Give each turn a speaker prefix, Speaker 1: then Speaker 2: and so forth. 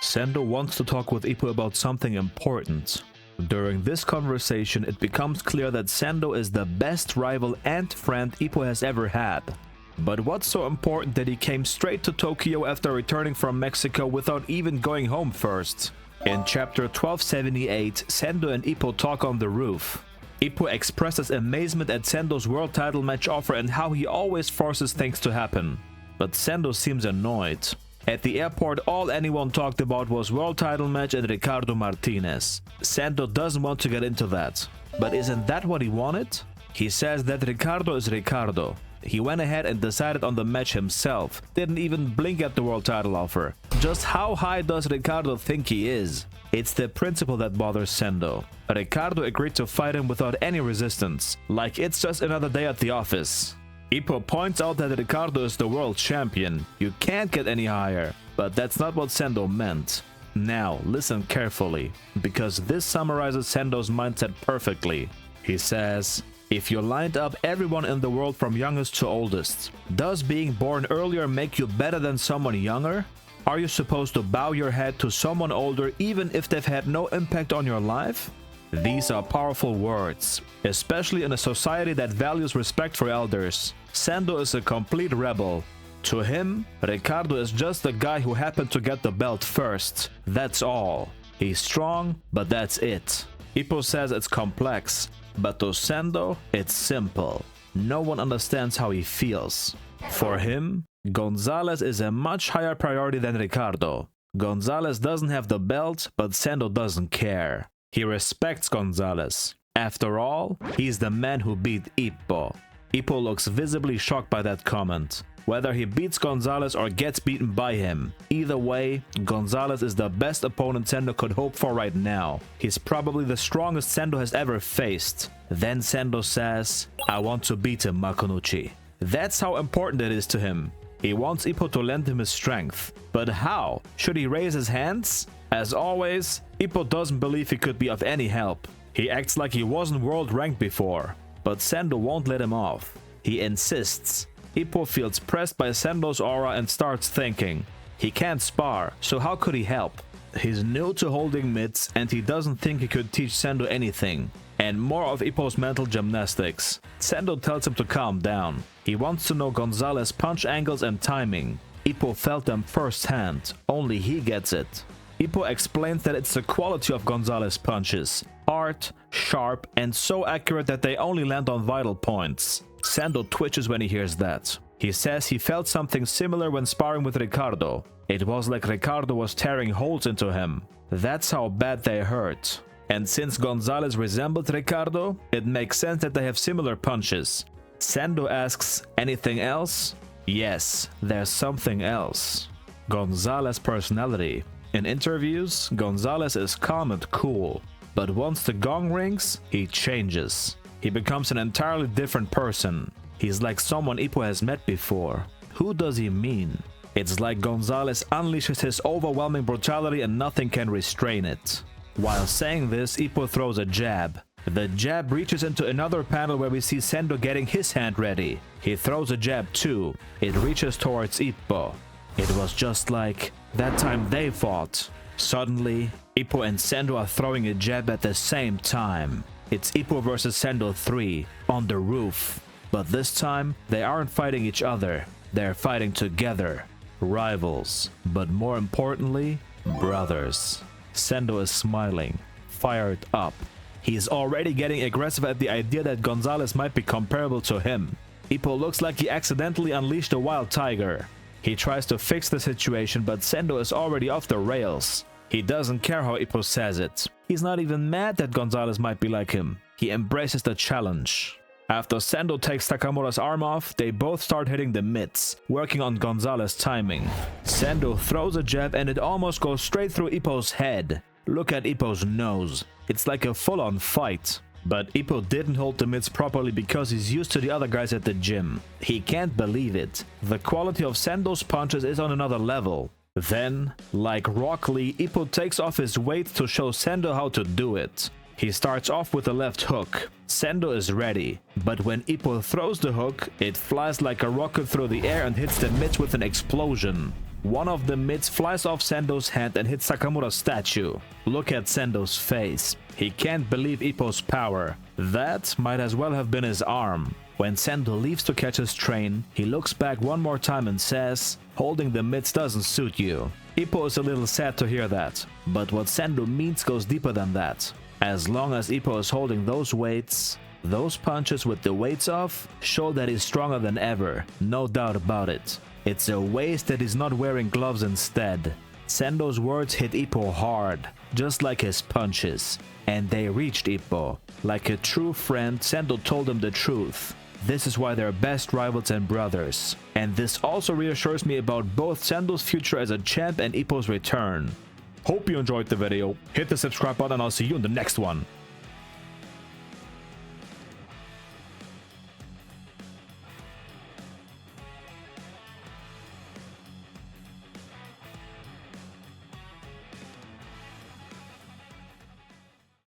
Speaker 1: Sendo wants to talk with Ippo about something important. During this conversation, it becomes clear that Sendo is the best rival and friend Ippo has ever had. But what's so important that he came straight to Tokyo after returning from Mexico without even going home first? In chapter 1278, Sendo and Ippo talk on the roof. Ippo expresses amazement at Sendo's world title match offer and how he always forces things to happen. But Sendo seems annoyed. At the airport, all anyone talked about was world title match and Ricardo Martinez. Sendo doesn't want to get into that. But isn't that what he wanted? He says that Ricardo is Ricardo. He went ahead and decided on the match himself, didn't even blink at the world title offer. Just how high does Ricardo think he is? It's the principle that bothers Sendo. Ricardo agreed to fight him without any resistance, like it's just another day at the office. Ippo points out that Ricardo is the world champion. You can't get any higher. But that's not what Sendo meant. Now, listen carefully, because this summarizes Sendo's mindset perfectly. He says, if you lined up everyone in the world from youngest to oldest, does being born earlier make you better than someone younger? Are you supposed to bow your head to someone older even if they've had no impact on your life? These are powerful words, especially in a society that values respect for elders. Sendo is a complete rebel. To him, Ricardo is just the guy who happened to get the belt first. That's all. He's strong, but that's it. Ippo says it's complex, but to Sendo, it's simple. No one understands how he feels. For him, Gonzalez is a much higher priority than Ricardo. Gonzalez doesn't have the belt, but Sendo doesn't care. He respects Gonzalez. After all, he's the man who beat Ippo. Ippo looks visibly shocked by that comment. Whether he beats Gonzalez or gets beaten by him, either way, Gonzalez is the best opponent Sendo could hope for right now. He's probably the strongest Sendo has ever faced. Then Sendo says, I want to beat him, Makonuchi. That's how important it is to him. He wants Ippo to lend him his strength. But how? Should he raise his hands? As always, Ippo doesn't believe he could be of any help. He acts like he wasn't world ranked before. But Sendo won't let him off. He insists. Ippo feels pressed by Sendo's aura and starts thinking. He can't spar, so how could he help? He's new to holding mitts and he doesn't think he could teach Sendo anything. And more of Ippo's mental gymnastics. Sendo tells him to calm down. He wants to know Gonzalez's punch angles and timing. Ippo felt them firsthand. Only he gets it. Ippo explains that it's the quality of Gonzalez's punches. Hard, sharp, and so accurate that they only land on vital points. Sendo twitches when he hears that. He says he felt something similar when sparring with Ricardo. It was like Ricardo was tearing holes into him. That's how bad they hurt. And since Gonzalez resembled Ricardo, it makes sense that they have similar punches. Sendo asks, anything else? Yes, there's something else. Gonzalez's personality. In interviews, Gonzalez is calm and cool. But once the gong rings, he changes. He becomes an entirely different person. He's like someone Ippo has met before. Who does he mean? It's like Gonzalez unleashes his overwhelming brutality and nothing can restrain it. While saying this, Ippo throws a jab. The jab reaches into another panel where we see Sendo getting his hand ready. He throws a jab too. It reaches towards Ippo. It was just like that time they fought. Suddenly, Ippo and Sendo are throwing a jab at the same time. It's Ippo versus Sendo 3 on the roof. But this time, they aren't fighting each other. They're fighting together. Rivals. But more importantly, brothers. Sendo is smiling, fired up. He's already getting aggressive at the idea that Gonzalez might be comparable to him. Ippo looks like he accidentally unleashed a wild tiger. He tries to fix the situation, but Sendo is already off the rails. He doesn't care how Ippo says it. He's not even mad that Gonzalez might be like him. He embraces the challenge. After Sendo takes Takamura's arm off, they both start hitting the mitts, working on Gonzalez's timing. Sendo throws a jab and it almost goes straight through Ippo's head. Look at Ippo's nose. It's like a full-on fight. But Ippo didn't hold the mitts properly because he's used to the other guys at the gym. He can't believe it. The quality of Sendo's punches is on another level. Then, like Rock Lee, Ippo takes off his weight to show Sendo how to do it. He starts off with a left hook. Sendo is ready, but when Ippo throws the hook, it flies like a rocket through the air and hits the mitts with an explosion. One of the mitts flies off Sendo's hand and hits Sakamura's statue. Look at Sendo's face. He can't believe Ippo's power. That might as well have been his arm. When Sendo leaves to catch his train, he looks back one more time and says, "Holding the mitts doesn't suit you." Ippo is a little sad to hear that, but what Sendo means goes deeper than that. As long as Ippo is holding those weights, those punches with the weights off show that he's stronger than ever, no doubt about it. It's a waste that he's not wearing gloves instead. Sendo's words hit Ippo hard, just like his punches, and they reached Ippo. Like a true friend, Sendo told him the truth. This is why they're best rivals and brothers. And this also reassures me about both Sendo's future as a champ and Ippo's return. Hope you enjoyed the video. Hit the subscribe button and I'll see you in the next one.